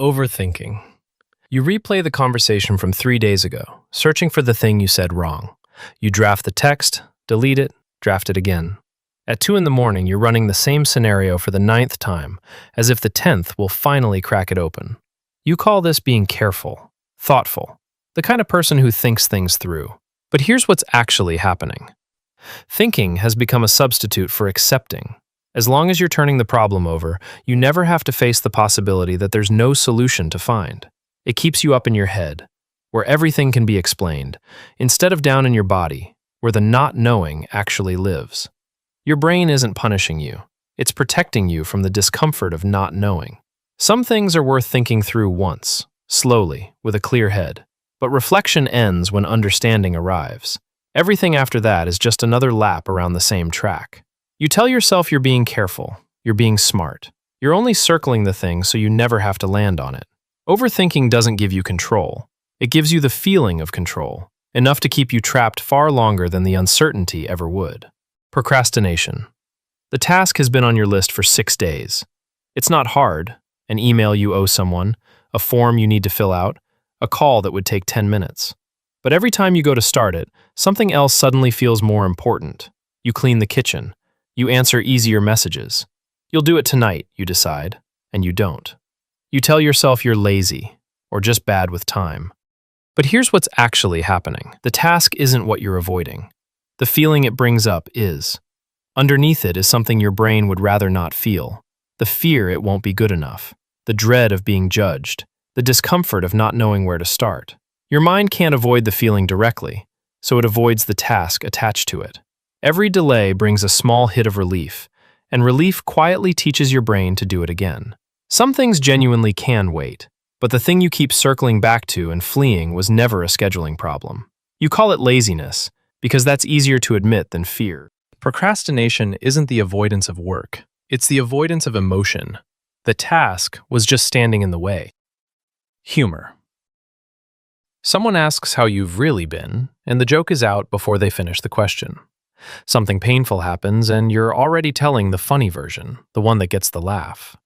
Overthinking. You replay the conversation from 3 days ago, searching for the thing you said wrong. You draft the text, delete it, draft it again. At 2 in the morning, you're running the same scenario for the 9th time, as if the 10th will finally crack it open. You call this being careful, thoughtful, the kind of person who thinks things through. But here's what's actually happening. Thinking has become a substitute for accepting. As long as you're turning the problem over, you never have to face the possibility that there's no solution to find. It keeps you up in your head, where everything can be explained, instead of down in your body, where the not knowing actually lives. Your brain isn't punishing you. It's protecting you from the discomfort of not knowing. Some things are worth thinking through once, slowly, with a clear head. But reflection ends when understanding arrives. Everything after that is just another lap around the same track. You tell yourself you're being careful, you're being smart. You're only circling the thing so you never have to land on it. Overthinking doesn't give you control. It gives you the feeling of control, enough to keep you trapped far longer than the uncertainty ever would. Procrastination. The task has been on your list for 6 days. It's not hard. An email you owe someone, a form you need to fill out, a call that would take 10 minutes. But every time you go to start it, something else suddenly feels more important. You clean the kitchen. You answer easier messages. You'll do it tonight, you decide, and you don't. You tell yourself you're lazy, or just bad with time. But here's what's actually happening. The task isn't what you're avoiding. The feeling it brings up is. Underneath it is something your brain would rather not feel. The fear it won't be good enough. The dread of being judged. The discomfort of not knowing where to start. Your mind can't avoid the feeling directly, so it avoids the task attached to it. Every delay brings a small hit of relief, and relief quietly teaches your brain to do it again. Some things genuinely can wait, but the thing you keep circling back to and fleeing was never a scheduling problem. You call it laziness, because that's easier to admit than fear. Procrastination isn't the avoidance of work, it's the avoidance of emotion. The task was just standing in the way. Humor. Someone asks how you've really been, and the joke is out before they finish the question. Something painful happens, and you're already telling the funny version, the one that gets the laugh.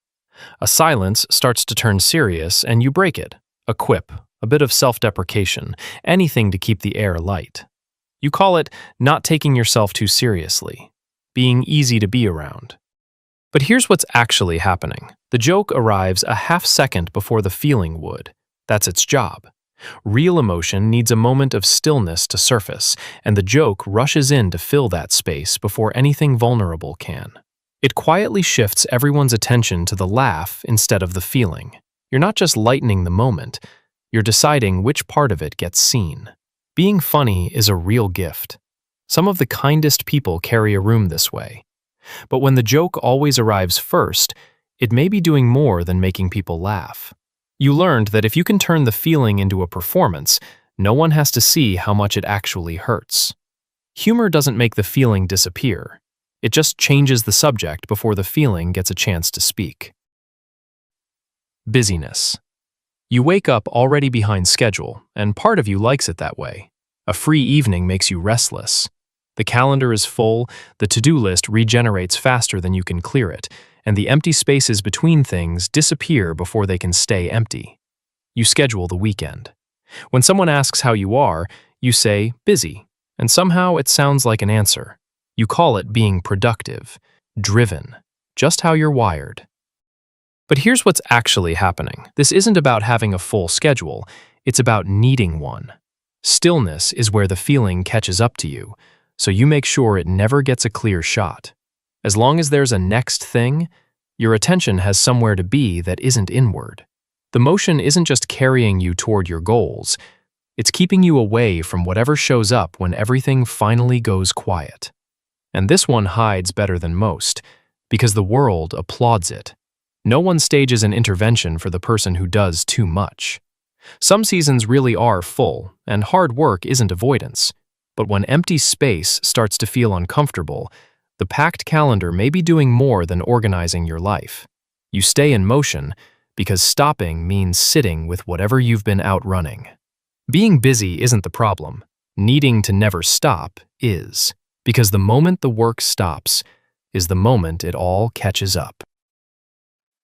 A silence starts to turn serious, and you break it. A quip, a bit of self-deprecation, anything to keep the air light. You call it not taking yourself too seriously, being easy to be around. But here's what's actually happening. The joke arrives a half second before the feeling would. That's its job. Real emotion needs a moment of stillness to surface, and the joke rushes in to fill that space before anything vulnerable can. It quietly shifts everyone's attention to the laugh instead of the feeling. You're not just lightening the moment, you're deciding which part of it gets seen. Being funny is a real gift. Some of the kindest people carry a room this way. But when the joke always arrives first, it may be doing more than making people laugh. You learned that if you can turn the feeling into a performance, no one has to see how much it actually hurts. Humor doesn't make the feeling disappear. It just changes the subject before the feeling gets a chance to speak. Busyness. You wake up already behind schedule, and part of you likes it that way. A free evening makes you restless. The calendar is full, the to-do list regenerates faster than you can clear it, and the empty spaces between things disappear before they can stay empty. You schedule the weekend. When someone asks how you are, you say, busy, and somehow it sounds like an answer. You call it being productive, driven, just how you're wired. But here's what's actually happening. This isn't about having a full schedule, it's about needing one. Stillness is where the feeling catches up to you, so you make sure it never gets a clear shot. As long as there's a next thing, your attention has somewhere to be that isn't inward. The motion isn't just carrying you toward your goals, it's keeping you away from whatever shows up when everything finally goes quiet. And this one hides better than most, because the world applauds it. No one stages an intervention for the person who does too much. Some seasons really are full, and hard work isn't avoidance. But when empty space starts to feel uncomfortable, the packed calendar may be doing more than organizing your life. You stay in motion because stopping means sitting with whatever you've been outrunning. Being busy isn't the problem. Needing to never stop is, because the moment the work stops is the moment it all catches up.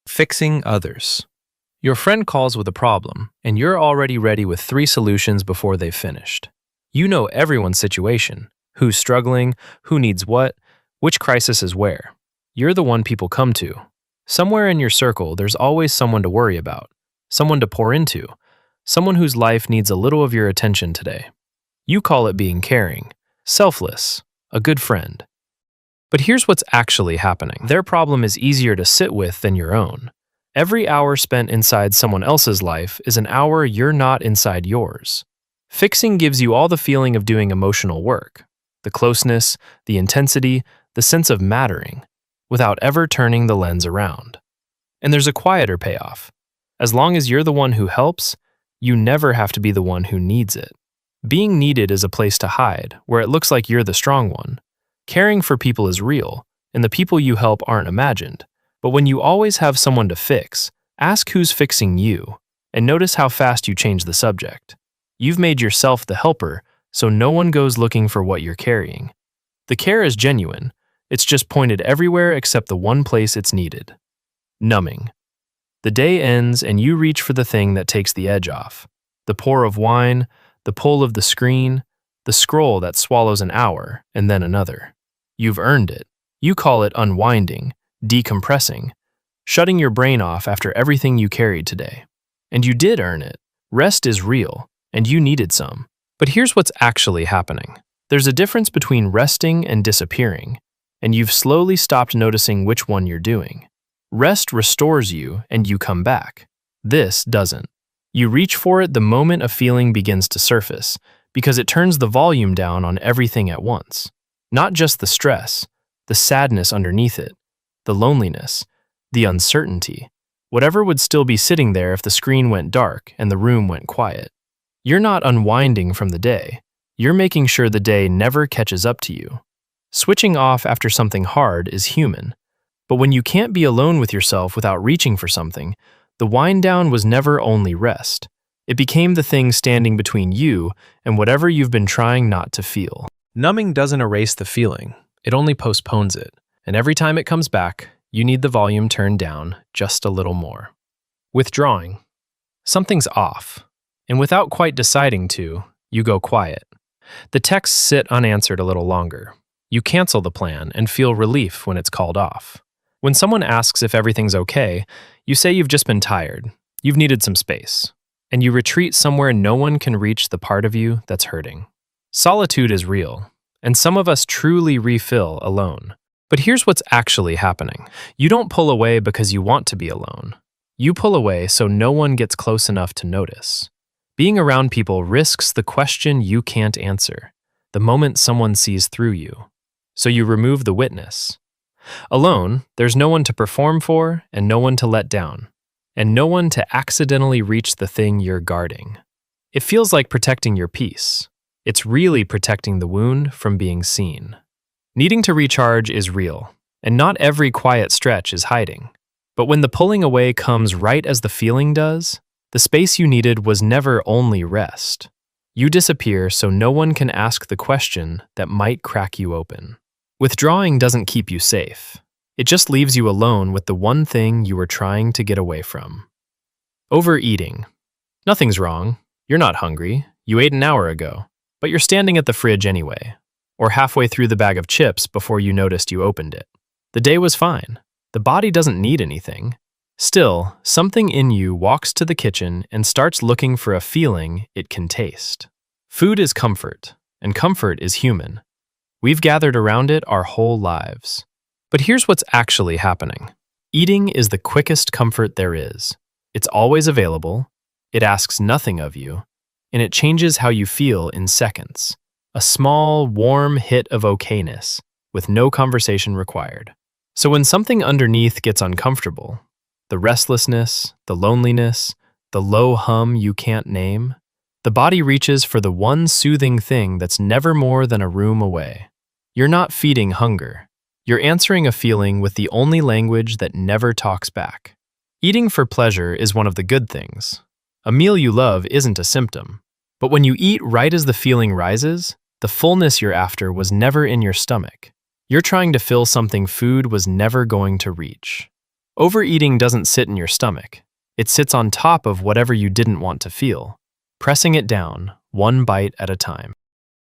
Fixing others. Your friend calls with a problem, and you're already ready with 3 solutions before they've finished. You know everyone's situation, who's struggling, who needs what, which crisis is where. You're the one people come to. Somewhere in your circle, there's always someone to worry about, someone to pour into, someone whose life needs a little of your attention today. You call it being caring, selfless, a good friend. But here's what's actually happening. Their problem is easier to sit with than your own. Every hour spent inside someone else's life is an hour you're not inside yours. Fixing gives you all the feeling of doing emotional work, the closeness, the intensity, the sense of mattering, without ever turning the lens around. And there's a quieter payoff. As long as you're the one who helps, you never have to be the one who needs it. Being needed is a place to hide, where it looks like you're the strong one. Caring for people is real, and the people you help aren't imagined. But when you always have someone to fix, ask who's fixing you, and notice how fast you change the subject. You've made yourself the helper, so no one goes looking for what you're carrying. The care is genuine. It's just pointed everywhere except the one place it's needed. Numbing. The day ends and you reach for the thing that takes the edge off. The pour of wine, the pull of the screen, the scroll that swallows an hour and then another. You've earned it. You call it unwinding, decompressing, shutting your brain off after everything you carried today. And you did earn it. Rest is real, and you needed some. But here's what's actually happening. There's a difference between resting and disappearing, and you've slowly stopped noticing which one you're doing. Rest restores you, and you come back. This doesn't. You reach for it the moment a feeling begins to surface, because it turns the volume down on everything at once. Not just the stress, the sadness underneath it, the loneliness, the uncertainty, whatever would still be sitting there if the screen went dark and the room went quiet. You're not unwinding from the day. You're making sure the day never catches up to you. Switching off after something hard is human. But when you can't be alone with yourself without reaching for something, the wind down was never only rest. It became the thing standing between you and whatever you've been trying not to feel. Numbing doesn't erase the feeling. It only postpones it. And every time it comes back, you need the volume turned down just a little more. Withdrawing. Something's off. And without quite deciding to, you go quiet. The texts sit unanswered a little longer. You cancel the plan and feel relief when it's called off. When someone asks if everything's okay, you say you've just been tired, you've needed some space, and you retreat somewhere no one can reach the part of you that's hurting. Solitude is real, and some of us truly refill alone. But here's what's actually happening. You don't pull away because you want to be alone. You pull away so no one gets close enough to notice. Being around people risks the question you can't answer, the moment someone sees through you. So you remove the witness. Alone, there's no one to perform for and no one to let down, and no one to accidentally reach the thing you're guarding. It feels like protecting your peace. It's really protecting the wound from being seen. Needing to recharge is real, and not every quiet stretch is hiding. But when the pulling away comes right as the feeling does, the space you needed was never only rest. You disappear so no one can ask the question that might crack you open. Withdrawing doesn't keep you safe. It just leaves you alone with the one thing you were trying to get away from. Overeating. Nothing's wrong. You're not hungry. You ate an hour ago. But you're standing at the fridge anyway, or halfway through the bag of chips before you noticed you opened it. The day was fine. The body doesn't need anything. Still, something in you walks to the kitchen and starts looking for a feeling it can taste. Food is comfort, and comfort is human. We've gathered around it our whole lives. But here's what's actually happening. Eating is the quickest comfort there is. It's always available, it asks nothing of you, and it changes how you feel in seconds. A small, warm hit of okayness, with no conversation required. So when something underneath gets uncomfortable, the restlessness, the loneliness, the low hum you can't name, the body reaches for the one soothing thing that's never more than a room away. You're not feeding hunger. You're answering a feeling with the only language that never talks back. Eating for pleasure is one of the good things. A meal you love isn't a symptom. But when you eat right as the feeling rises, the fullness you're after was never in your stomach. You're trying to fill something food was never going to reach. Overeating doesn't sit in your stomach. It sits on top of whatever you didn't want to feel, pressing it down, one bite at a time.